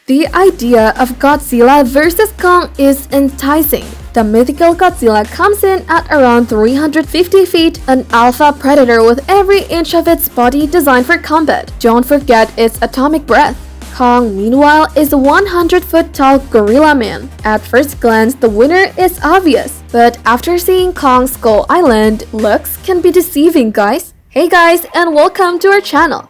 The idea of Godzilla vs. Kong is enticing. The mythical Godzilla comes in at around 350 feet, an alpha predator with every inch of its body designed for combat. Don't forget its atomic breath. Kong, meanwhile, is a 100-foot-tall gorilla man. At first glance, the winner is obvious, but after seeing Kong Skull Island, looks can be deceiving, guys. Hey guys, and welcome to our channel.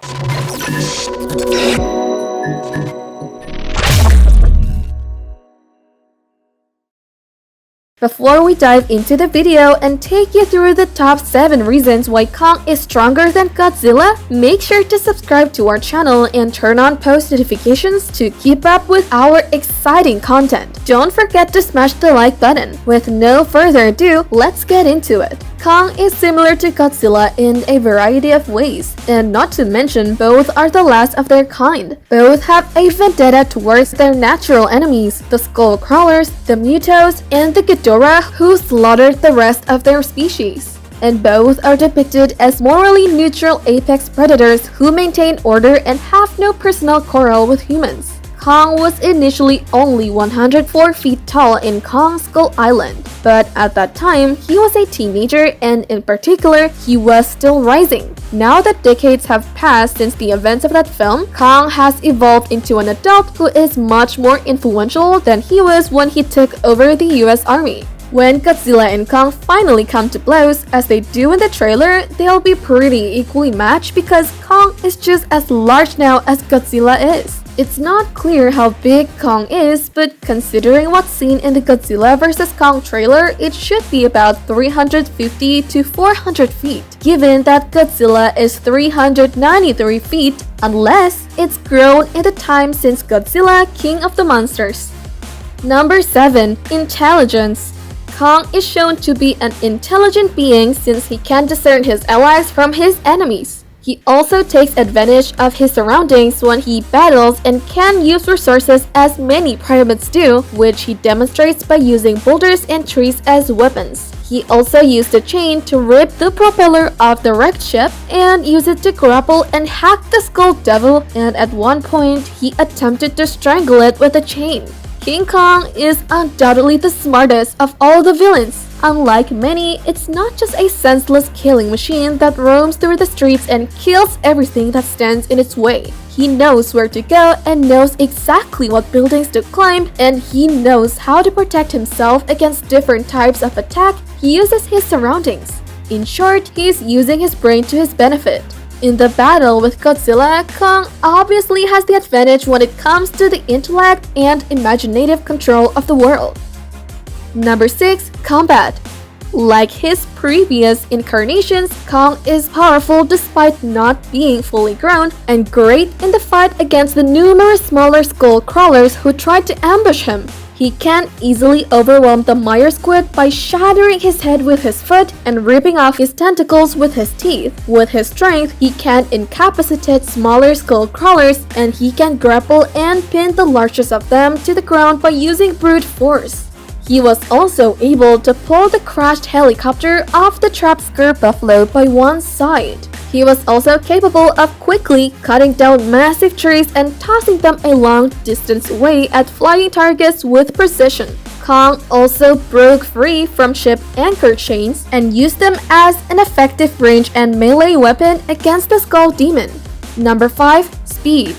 Before we dive into the video and take you through the top 7 reasons why Kong is stronger than Godzilla, make sure to subscribe to our channel and turn on post notifications to keep up with our exciting content. Don't forget to smash the like button. With no further ado, let's get into it. Kong is similar to Godzilla in a variety of ways, and not to mention both are the last of their kind. Both have a vendetta towards their natural enemies, the skull crawlers, the Mutos, and the Ghidorah who slaughtered the rest of their species. And both are depicted as morally neutral apex predators who maintain order and have no personal quarrel with humans. Kong was initially only 104 feet tall in Kong Skull Island, but at that time, he was a teenager and in particular, he was still rising. Now that decades have passed since the events of that film, Kong has evolved into an adult who is much more influential than he was when he took over the US Army. When Godzilla and Kong finally come to blows, as they do in the trailer, they'll be pretty equally matched because Kong is just as large now as Godzilla is. It's not clear how big Kong is, but considering what's seen in the Godzilla vs. Kong trailer, it should be about 350 to 400 feet, given that Godzilla is 393 feet, unless it's grown in the time since Godzilla, King of the Monsters. Number 7. Intelligence. Kong is shown to be an intelligent being since he can discern his allies from his enemies. He also takes advantage of his surroundings when he battles and can use resources as many primates do, which he demonstrates by using boulders and trees as weapons. He also used a chain to rip the propeller of the wrecked ship and use it to grapple and hack the Skull Devil, and at one point he attempted to strangle it with a chain. King Kong is undoubtedly the smartest of all the villains. Unlike many, it's not just a senseless killing machine that roams through the streets and kills everything that stands in its way. He knows where to go and knows exactly what buildings to climb, and he knows how to protect himself against different types of attack. He uses his surroundings. In short, he's using his brain to his benefit. In the battle with Godzilla, Kong obviously has the advantage when it comes to the intellect and imaginative control of the world. Number 6. Combat. Like his previous incarnations, Kong is powerful despite not being fully grown and great in the fight against the numerous smaller skull crawlers who tried to ambush him. He can easily overwhelm the Meyer squid by shattering his head with his foot and ripping off his tentacles with his teeth. With his strength, he can incapacitate smaller skull crawlers, and he can grapple and pin the largest of them to the ground by using brute force. He was also able to pull the crashed helicopter off the trapped skirt buffalo by one side. He was also capable of quickly cutting down massive trees and tossing them a long distance away at flying targets with precision. Kong also broke free from ship anchor chains and used them as an effective range and melee weapon against the Skull Demon. Number 5. Speed.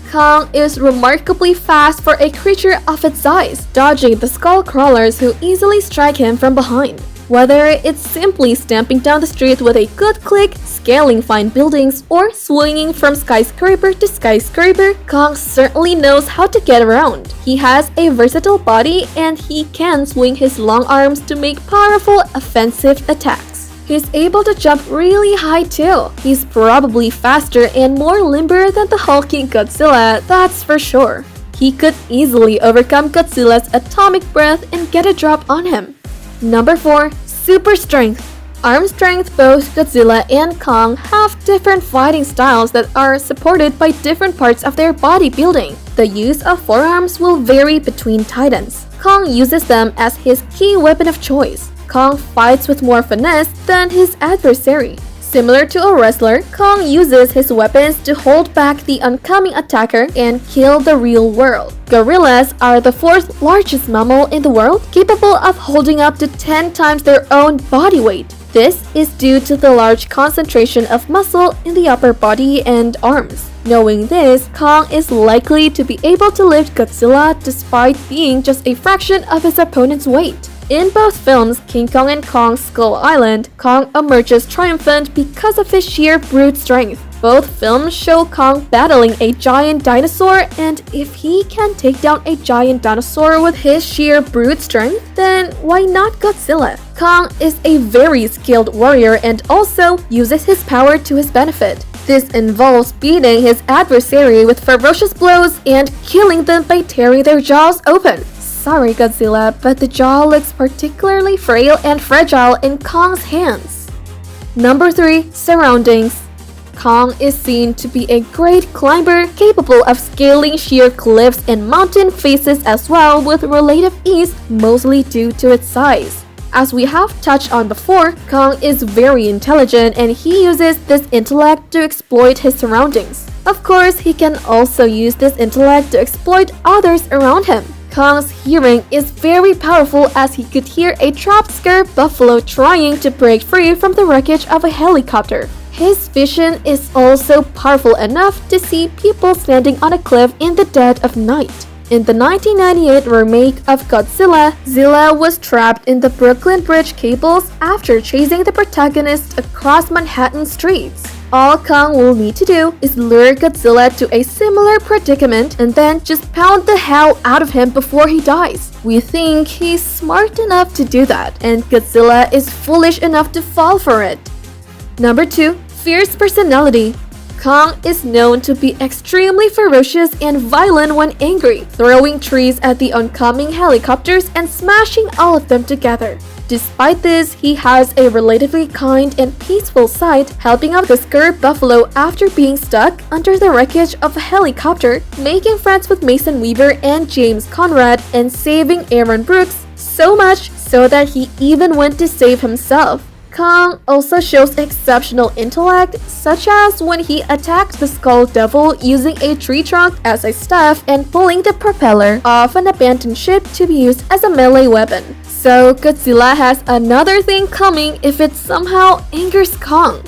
Kong is remarkably fast for a creature of its size, dodging the skull crawlers who easily strike him from behind. Whether it's simply stamping down the street with a good click, scaling fine buildings, or swinging from skyscraper to skyscraper, Kong certainly knows how to get around. He has a versatile body and he can swing his long arms to make powerful offensive attacks. He's able to jump really high too. He's probably faster and more limber than the hulking Godzilla, that's for sure. He could easily overcome Godzilla's atomic breath and get a drop on him. Number 4. Super Strength. Arm strength. Both Godzilla and Kong have different fighting styles that are supported by different parts of their bodybuilding. The use of forearms will vary between titans. Kong uses them as his key weapon of choice. Kong fights with more finesse than his adversary. Similar to a wrestler, Kong uses his weapons to hold back the oncoming attacker and kill the real world. Gorillas are the fourth largest mammal in the world, capable of holding up to 10 times their own body weight. This is due to the large concentration of muscle in the upper body and arms. Knowing this, Kong is likely to be able to lift Godzilla despite being just a fraction of his opponent's weight. In both films, King Kong and Kong Skull Island, Kong emerges triumphant because of his sheer brute strength. Both films show Kong battling a giant dinosaur, and if he can take down a giant dinosaur with his sheer brute strength, then why not Godzilla? Kong is a very skilled warrior and also uses his power to his benefit. This involves beating his adversary with ferocious blows and killing them by tearing their jaws open. Sorry Godzilla, but the jaw looks particularly frail and fragile in Kong's hands. Number 3. Surroundings. Kong is seen to be a great climber, capable of scaling sheer cliffs and mountain faces as well with relative ease, mostly due to its size. As we have touched on before, Kong is very intelligent and he uses this intellect to exploit his surroundings. Of course, he can also use this intellect to exploit others around him. Kong's hearing is very powerful as he could hear a trapped scared buffalo trying to break free from the wreckage of a helicopter. His vision is also powerful enough to see people standing on a cliff in the dead of night. In the 1998 remake of Godzilla, Zilla was trapped in the Brooklyn Bridge cables after chasing the protagonist across Manhattan streets. All Kong will need to do is lure Godzilla to a similar predicament and then just pound the hell out of him before he dies. We think he's smart enough to do that, and Godzilla is foolish enough to fall for it. Number 2. Fierce personality. Kong is known to be extremely ferocious and violent when angry, throwing trees at the oncoming helicopters and smashing all of them together. Despite this, he has a relatively kind and peaceful side, helping out the scared buffalo after being stuck under the wreckage of a helicopter, making friends with Mason Weaver and James Conrad, and saving Aaron Brooks, so much so that he even went to save himself. Kong also shows exceptional intellect, such as when he attacked the Skull Devil using a tree trunk as a staff and pulling the propeller off an abandoned ship to be used as a melee weapon. So Godzilla has another thing coming if it somehow angers Kong.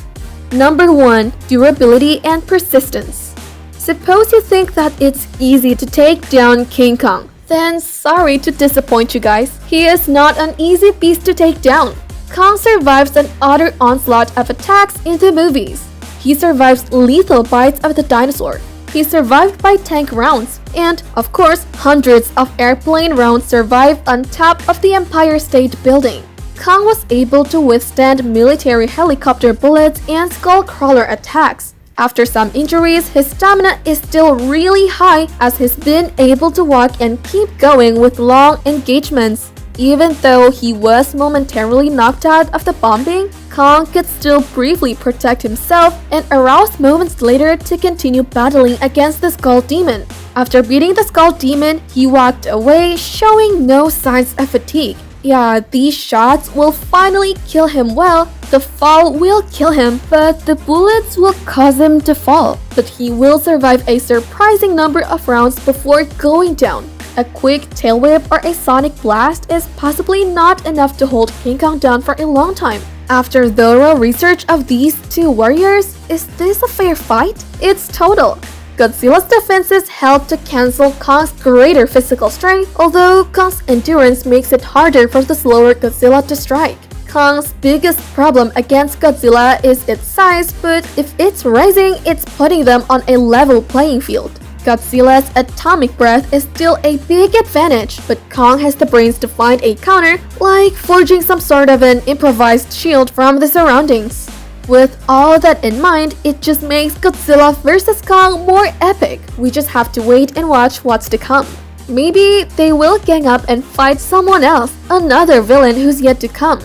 Number 1. Durability and persistence. Suppose you think that it's easy to take down King Kong. Then sorry to disappoint you guys. He is not an easy beast to take down. Kong survives an utter onslaught of attacks in the movies. He survives lethal bites of the dinosaur. He survived by tank rounds. And, of course, hundreds of airplane rounds survived on top of the Empire State Building. Kong was able to withstand military helicopter bullets and skull-crawler attacks. After some injuries, his stamina is still really high as he's been able to walk and keep going with long engagements. Even though he was momentarily knocked out of the bombing, Kong could still briefly protect himself and arouse moments later to continue battling against the Skull Demon. After beating the Skull Demon, he walked away, showing no signs of fatigue. Yeah, these shots will finally kill him. Well, the fall will kill him, but the bullets will cause him to fall. But he will survive a surprising number of rounds before going down. A quick tail whip or a sonic blast is possibly not enough to hold King Kong down for a long time. After thorough research of these two warriors, is this a fair fight? It's total. Godzilla's defenses help to cancel Kong's greater physical strength, although Kong's endurance makes it harder for the slower Godzilla to strike. Kong's biggest problem against Godzilla is its size, but if it's rising, it's putting them on a level playing field. Godzilla's atomic breath is still a big advantage, but Kong has the brains to find a counter, like forging some sort of an improvised shield from the surroundings. With all that in mind, it just makes Godzilla vs. Kong more epic. We just have to wait and watch what's to come. Maybe they will gang up and fight someone else, another villain who's yet to come.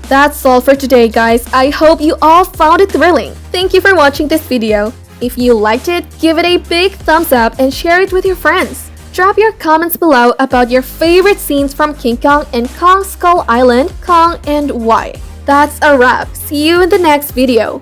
That's all for today, guys. I hope you all found it thrilling. Thank you for watching this video. If you liked it, give it a big thumbs up and share it with your friends. Drop your comments below about your favorite scenes from King Kong and Kong Skull Island, Kong and why. That's a wrap. See you in the next video.